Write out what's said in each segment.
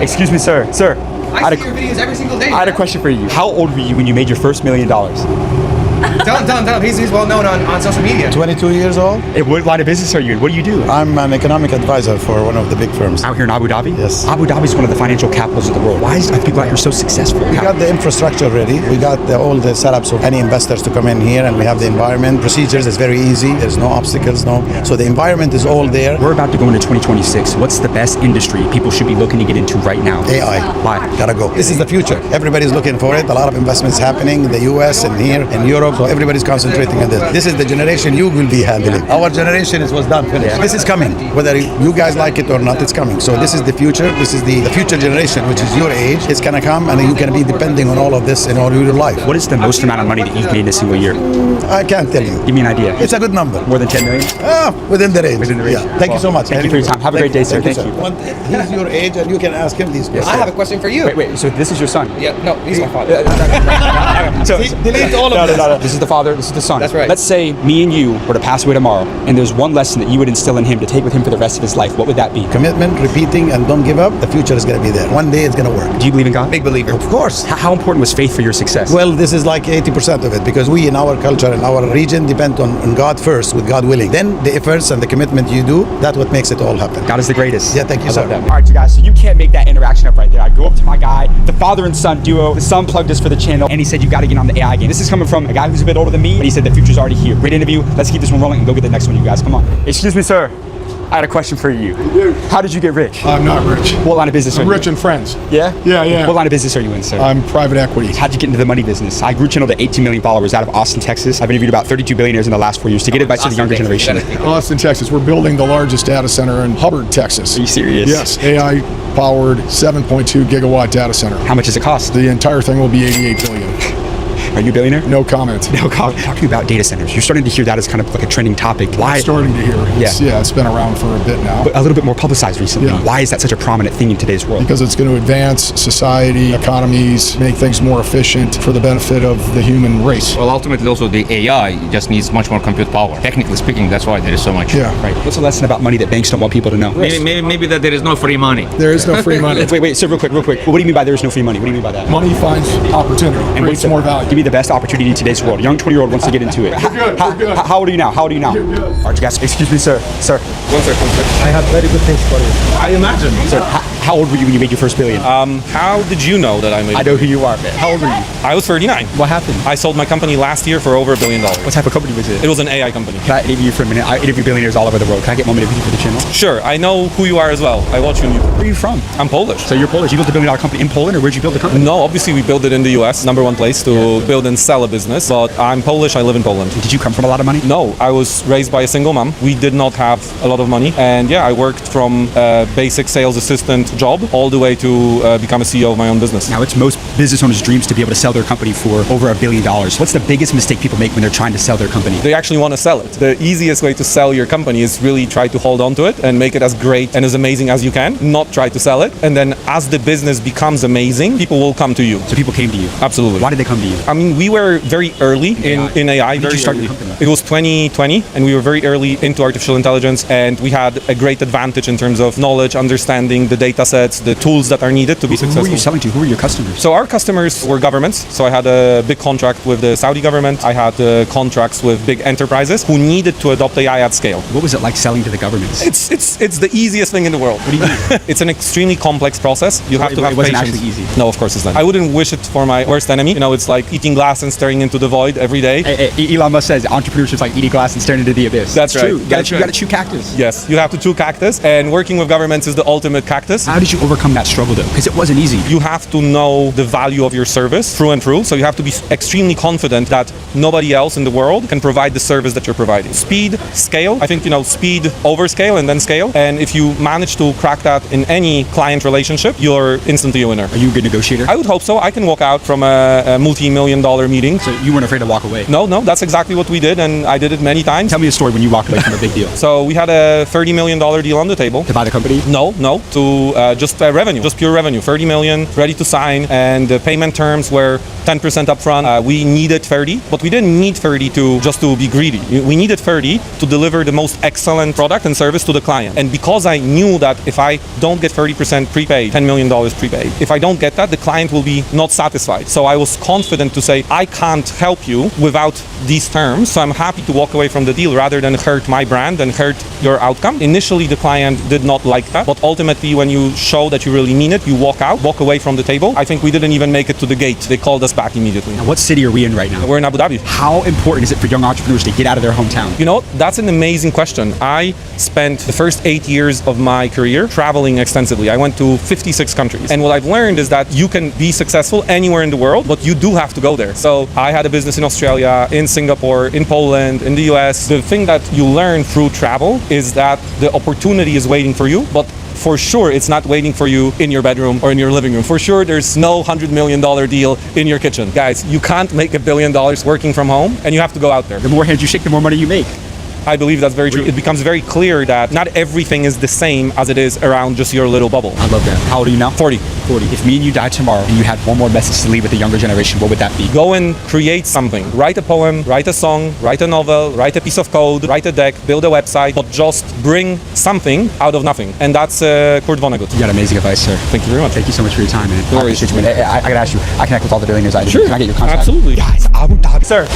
Excuse me, sir. Sir, I see your videos every single day. I had a question for you. How old were you when you made your first $1 million? Tell him. He's well known on social media. 22 years old. Hey, what line of business are you in? What do you do? I'm an economic advisor for one of the big firms. Out here in Abu Dhabi? Yes. Abu Dhabi is one of the financial capitals of the world. Why are people out here so successful? We got the infrastructure ready. We got all the setups of any investors to come in here, and we have the environment. Procedures is very easy. There's no obstacles, So the environment is all there. We're about to go into 2026. What's the best industry people should be looking to get into right now? AI. Why? Gotta go. This is the future. Everybody's looking for it. A lot of investments happening in the US and here in Europe. So everybody's concentrating on this. This is the generation you will be handling. Our generation was done finished. This is coming. Whether you guys like it or not, it's coming. So this is the future. This is the future generation, which is your age. It's gonna come, and you can be depending on all of this in all your life. What is the most amount of money that you've made in a single year? I can't tell you. Give me an idea. It's a good number. More than 10 million? Within the range. Within the range. Yeah. Thank you so much. Thank you for your time. Have a great day, sir. Thank you. He's your age, and you can ask him these questions. I have a question for you. Wait. So this is your son? Yeah, no, he's my father. Delete all of this. No. This is the father. This is the son. That's right. Let's say me and you were to pass away tomorrow, and there's one lesson that you would instill in him to take with him for the rest of his life. What would that be? Commitment, repeating, and don't give up. The future is going to be there. One day it's going to work. Do you believe in God? Big believer. Of course. How important was faith for your success? Well, this is like 80% of it, because we in our culture, in our region, depend on God first, with God willing. Then the efforts and the commitment you do, that's what makes it all happen. God is the greatest. Yeah, thank you, I sir. love that. All right, you guys, so you can't make that interaction up right there. I go up to my guy, the father and son duo. The son plugged us for the channel, and he said, you got to get on the AI game. This is coming from a guy who's a bit older than me, but he said the future's already here. Great interview. Let's keep this one rolling and go get the next one, you guys. Come on. Excuse me, sir. I had a question for you. How did you get rich? I'm not rich. What line of business are I'm you rich in? and friends. Yeah? Yeah. What line of business are you in, sir? I'm private equity. How'd you get into the money business? I grew channel to 18 million followers out of Austin, Texas. I've interviewed about 32 billionaires in the last 4 years to get advice to the younger generation. Austin, Texas. We're building the largest data center in Hubbard, Texas. Are you serious? Yes. AI powered 7.2 gigawatt data center. How much does it cost? The entire thing will be 88 billion. Are you a billionaire? No comment. No comment. Talk to me about data centers. You're starting to hear that as kind of like a trending topic. Why? I'm starting to hear. It's been around for a bit now. But a little bit more publicized recently. Yeah. Why is that such a prominent thing in today's world? Because it's going to advance society, economies, make things more efficient for the benefit of the human race. Well, ultimately, also the AI just needs much more compute power. Technically speaking, that's why there is so much. Yeah. Right. What's the lesson about money that banks don't want people to know? Maybe that there is no free money. There is no free money. Wait, sir, real quick. What do you mean by there is no free money? What do you mean by that? Money finds opportunity, creates more value. Give me the best opportunity in today's world. A young 20-year-old wants to get into it. We're good. How old are you now? All right, you guys, excuse me, sir. Sir. One second. I have very good things for you. I imagine. Sir, how old were you when you made your first billion? How did you know that I made? I know who you are, man. How old are you? I was 39. What happened? I sold my company last year for over $1 billion. What type of company was it? It was an AI company. Can I interview you for a minute? I interview billionaires all over the world. Can I get one minute with you for the channel? Sure, I know who you are as well. I watch you on YouTube. Where are you from? I'm Polish. So you're Polish. You built a $1 billion company in Poland, or where'd you build the company? No, obviously we built it in the US, number one place to build and sell a business, but I'm Polish, I live in Poland. Did you come from a lot of money? No, I was raised by a single mom. We did not have a lot of money, and yeah, I worked from a basic sales assistant job all the way to become a CEO of my own business. Now, it's most business owners' dreams to be able to sell their company for over $1 billion. What's the biggest mistake people make when they're trying to sell their company? They actually want to sell it. The easiest way to sell your company is really try to hold on to it and make it as great and as amazing as you can, not try to sell it. And then as the business becomes amazing, people will come to you. So people came to you? Absolutely. Why did they come to you? I mean, we were very early in AI. When did you start your company? It was 2020, and we were very early into artificial intelligence, and we had a great advantage in terms of knowledge, understanding the data sets, the tools that are needed to be successful. Who were you selling to? Who were your customers? So our customers were governments. So I had a big contract with the Saudi government. I had contracts with big enterprises who needed to adopt AI at scale. What was it like selling to the governments? It's the easiest thing in the world. What do you mean? It's an extremely complex process. You have to have It wasn't patience. actually easy. No, of course it's not. I wouldn't wish it for my worst enemy. You know, it's like eating glass and staring into the void every day. Elon Musk says entrepreneurship's like eating glass and staring into the abyss. That's It's right. true. You gotta chew cactus. Yes, you have to chew cactus, and working with governments is the ultimate cactus. How did you overcome that struggle though? Because it wasn't easy. You have to know the value of your service through and through, so you have to be extremely confident that nobody else in the world can provide the service that you're providing. Speed, scale, I think, speed over scale and then scale, and if you manage to crack that in any client relationship, you're instantly a winner. Are you a good negotiator? I would hope so. I can walk out from a multi-million-dollar meeting. So you weren't afraid to walk away? No, that's exactly what we did, and I did it many times. Tell me a story when you walked away from a big deal. So we had a a $30 million deal on the table. To buy the company? No, to just revenue, just pure revenue. 30 million, ready to sign, and the payment terms were 10% upfront. We needed 30, but we didn't need 30 to be greedy. We needed 30 to deliver the most excellent product and service to the client. And because I knew that if I don't get 30% prepaid, $10 million prepaid, if I don't get that, the client will be not satisfied. So I was confident to say, I can't help you without these terms, so I'm happy to walk away from the deal rather than hurt my brand and hurt your outcome. Initially, the client did not like that, but ultimately, when you show that you really mean it, you walk away from the table. I think we didn't even make it to the gate. They called us back immediately. Now, what city are we in right now? We're in Abu Dhabi. How important is it for young entrepreneurs to get out of their hometown? You know, that's an amazing question. I spent the first 8 years of my career traveling extensively. I went to 56 countries. And what I've learned is that you can be successful anywhere in the world, but you do have to go there. So I had a business in Australia, in Singapore, in Poland, in the US. The thing that you learn through travel is that the opportunity is waiting for you, but for sure it's not waiting for you in your bedroom or in your living room. For sure there's no $100 million deal in your kitchen. Guys, you can't make $1 billion working from home, and you have to go out there. The more hands you shake, the more money you make. I believe that's very true. It becomes very clear that not everything is the same as it is around just your little bubble. I love that. How old are you now? 40. 40. If me and you died tomorrow and you had one more message to leave with the younger generation, what would that be? Go and create something. Write a poem, write a song, write a novel, write a piece of code, write a deck, build a website, but just bring something out of nothing. And that's Kurt Vonnegut. You got amazing advice, sir. Thank you very much. Thank you so much for your time, man. No worries. I appreciate you, man. I gotta ask you, I connect with all the billionaires I do. Sure. Can I get your contact? Absolutely. Guys, Abu Dhabi. Sir,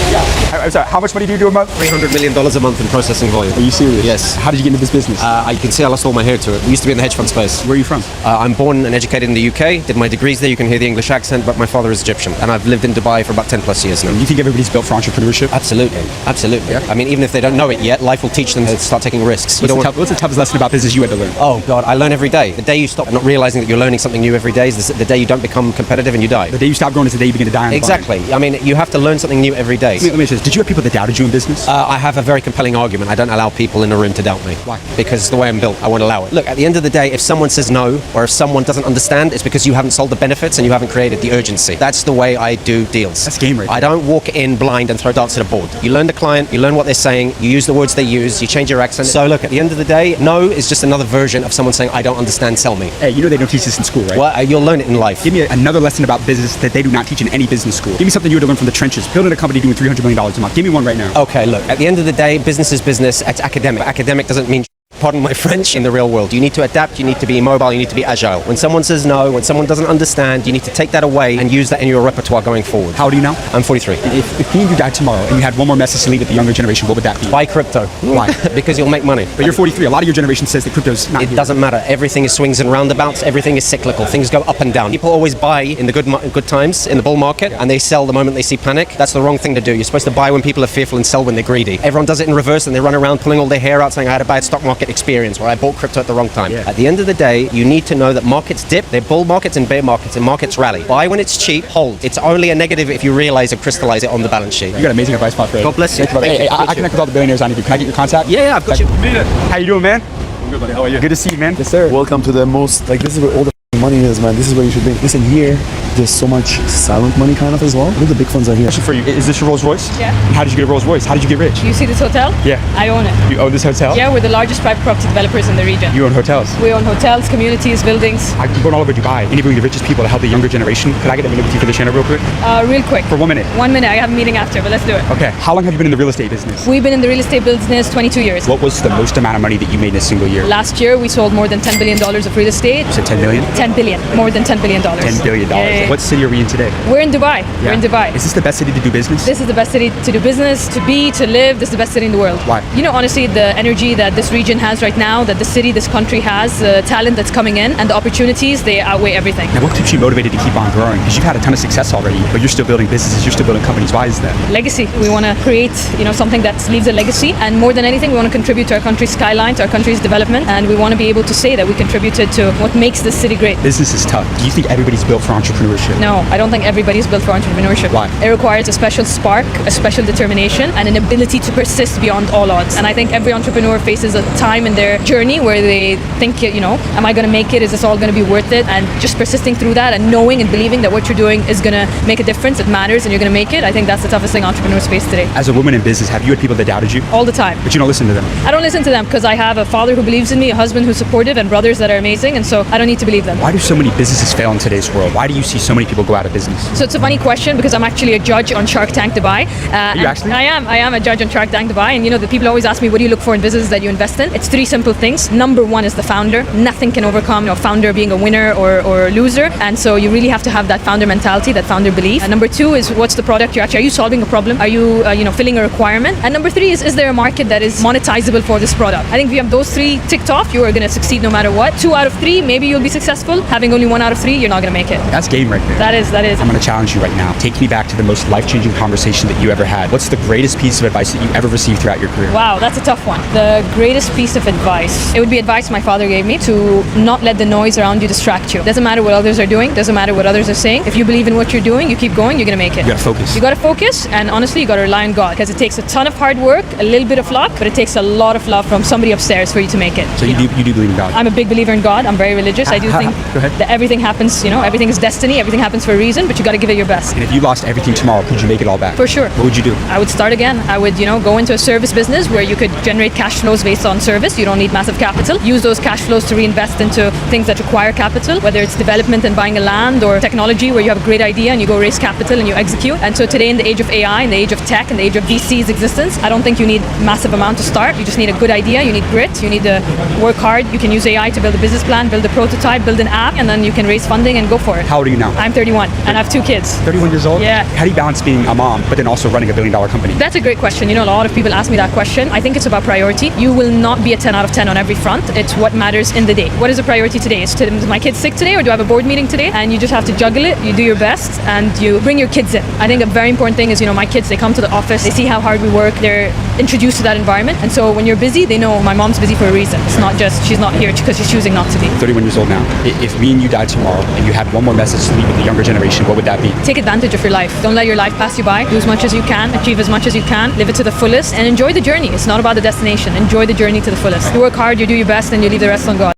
I'm sorry, how much money do you do a month? $300 million a month in processing volume. Are you serious? Yes. How did you get into this business? You can see I lost all my hair to it. We used to be in the hedge fund space. Where are you from? I'm born and educated in the UK, did my degrees there, you can hear the English accent, but my father is Egyptian. And I've lived in Dubai for about 10 plus years now. You think everybody's built for entrepreneurship? Absolutely. Absolutely. Yeah. I mean, even if they don't know it yet, life will teach them to start taking risks. What's the toughest lesson about business you had to learn? Oh, God, I learn every day. The day you stop not realizing that you're learning something new every day is the day you don't become competitive and you die. The day you stop growing is the day you begin to die on the vine. Exactly. I mean, you have to learn something new every day. Let me ask you this. Did you have people that doubted you in business? I have a very compelling argument. I don't allow people in a room to doubt me. Why? Because the way I'm built, I won't allow it. Look, at the end of the day, if someone says no, or if someone doesn't understand, it's because you haven't sold the benefits and you haven't created the urgency. That's the way I do deals. That's game right I there. don't walk in blind and throw darts at a board. You learn the client, you learn what they're saying, you use the words they use, you change your accent. So look, at the end of the day, no is just another version of someone saying, I don't understand, sell me. Hey, you know they don't teach this in school, right? Well, you'll learn it in life. Give me another lesson about business that they do not teach in any business school. Give me something you had to learn from the trenches. Building a company doing $300 million a month. Give me one right now. Okay, look, at the end of the day, business is business. It's academic. Academic doesn't mean pardon my French, in the real world. You need to adapt, you need to be mobile, you need to be agile. When someone says no, when someone doesn't understand, you need to take that away and use that in your repertoire going forward. How old are you now? I'm 43. If me and you died tomorrow and you had one more message to leave with the younger generation, what would that be? Buy crypto. Why? Because you'll make money. But you're 43. A lot of your generation says that crypto's not It here. doesn't matter. Everything is swings and roundabouts. Everything is cyclical. Things go up and down. People always buy in the good times, in the bull market, and they sell the moment they see panic. That's the wrong thing to do. You're supposed to buy when people are fearful and sell when they're greedy. Everyone does it in reverse, and they run around pulling all their hair out saying, I had a bad stock market experience, where I bought crypto at the wrong time. Yeah. At the end of the day, you need to know that markets dip, they're bull markets and bear markets, and markets rally. Buy when it's cheap, hold. It's only a negative if you realize and crystallize it on the balance sheet. You got amazing advice, my friend. God bless you. Hey, I connect with all the billionaires I need to. Can I get your contact? Yeah, I've got you. How you doing, man? I'm good, buddy. How are you? Good to see you, man. Yes, sir. Welcome to the most, like, this is where all the money is, man. This is where you should be. Listen, here, there's so much silent money kind of as well. All the big funds are here. Question for you. Is this your Rolls Royce? Yeah. And how did you get a Rolls Royce? How did you get rich? You see this hotel? Yeah. I own it. You own this hotel? Yeah, we're the largest private property developers in the region. You own hotels? We own hotels, communities, buildings. I'm going all over Dubai, interviewing the richest people to help the younger generation. Could I get a minute with you for the channel real quick? Real quick. For 1 minute. 1 minute. I have a meeting after, but let's do it. Okay. How long have you been in the real estate business? We've been in the real estate business 22 years. What was the most amount of money that you made in a single year? Last year, we sold more than $10 billion of real estate. You said 10 million? 10 billion. More than $10 billion. $10 billion. Yeah. What city are we in today? We're in Dubai. We're in Dubai. Is this the best city to do business? This is the best city to do business, to be, to live. This is the best city in the world. Why? You know, honestly, the energy that this region has right now, that the city, this country has, the talent that's coming in, and the opportunities, they outweigh everything. Now, what keeps you motivated to keep on growing? Because you've had a ton of success already, but you're still building businesses, you're still building companies. Why is that? Legacy. We want to create, something that leaves a legacy, and more than anything, we want to contribute to our country's skyline, to our country's development, and we want to be able to say that we contributed to what makes this city great. Business is tough. Do you think everybody's built for entrepreneurship? No, I don't think everybody's built for entrepreneurship. Why? It requires a special spark, a special determination, and an ability to persist beyond all odds. And I think every entrepreneur faces a time in their journey where they think, am I going to make it? Is this all going to be worth it? And just persisting through that and knowing and believing that what you're doing is going to make a difference, it matters, and you're going to make it. I think that's the toughest thing entrepreneurs face today. As a woman in business, have you had people that doubted you? All the time. But you don't listen to them. I don't listen to them because I have a father who believes in me, a husband who's supportive, and brothers that are amazing, and so I don't need to believe them. Why do so many businesses fail in today's world? Why do you see so many people go out of business? So it's a funny question because I'm actually a judge on Shark Tank Dubai. Are you actually? I am a judge on Shark Tank Dubai, and the people always ask me, what do you look for in businesses that you invest in? It's three simple things. Number one is the founder. Nothing can overcome a founder being a winner or a loser, and so you really have to have that founder mentality, that founder belief. And number two is, what's the product are you solving a problem? Are you filling a requirement? And number three is there a market that is monetizable for this product? I think if you have those three ticked off, you are going to succeed no matter what. 2 out of 3, maybe you'll be successful. Having only 1 out of 3, you're not going to make it. That's game right there. That is. I'm going to challenge you right now. Take me back to the most life-changing conversation that you ever had. What's the greatest piece of advice that you ever received throughout your career? Wow, that's a tough one. The greatest piece of advice. It would be advice my father gave me to not let the noise around you distract you. Doesn't matter what others are doing. Doesn't matter what others are saying. If you believe in what you're doing, you keep going, you're going to make it. You got to focus. You got to focus, and honestly, you got to rely on God, because it takes a ton of hard work, a little bit of luck, but it takes a lot of love from somebody upstairs for you to make it. So you do believe in God? I'm a big believer in God. I'm very religious. I do think Go ahead. that everything happens, everything is destiny, everything happens for a reason, but you got to give it your best. And if you lost everything tomorrow, could you make it all back? For sure. What would you do? I would start again. I would, go into a service business where you could generate cash flows based on service. You don't need massive capital. Use those cash flows to reinvest into things that require capital, whether it's development and buying a land, or technology where you have a great idea and you go raise capital and you execute. And so today, in the age of AI, in the age of tech, in the age of VC's existence, I don't think you need massive amount to start. You just need a good idea. You need grit. You need to work hard. You can use AI to build a business plan, build a prototype, build an app, and then you can raise funding and go for it. How old are you now? I'm 31 and I have 2 kids. 31 years old? Yeah. How do you balance being a mom, but then also running $1 billion company? That's a great question. A lot of people ask me that question. I think it's about priority. You will not be a 10 out of 10 on every front. It's what matters in the day. What is the priority today? Is my kid sick today, or do I have a board meeting today? And you just have to juggle it. You do your best and you bring your kids in. I think a very important thing is, my kids, they come to the office, they see how hard we work, they're introduced to that environment. And so when you're busy, they know my mom's busy for a reason. It's not just she's not here because she's choosing not to be. 31 years old now. If me and you died tomorrow and you had one more message to leave with the younger generation, what would that be? Take advantage of your life. Don't let your life pass you by. Do as much as you can, achieve as much as you can, live it to the fullest, and enjoy the journey. It's not about the destination. Enjoy the journey to the fullest. You work hard, you do your best, and you leave the rest on God.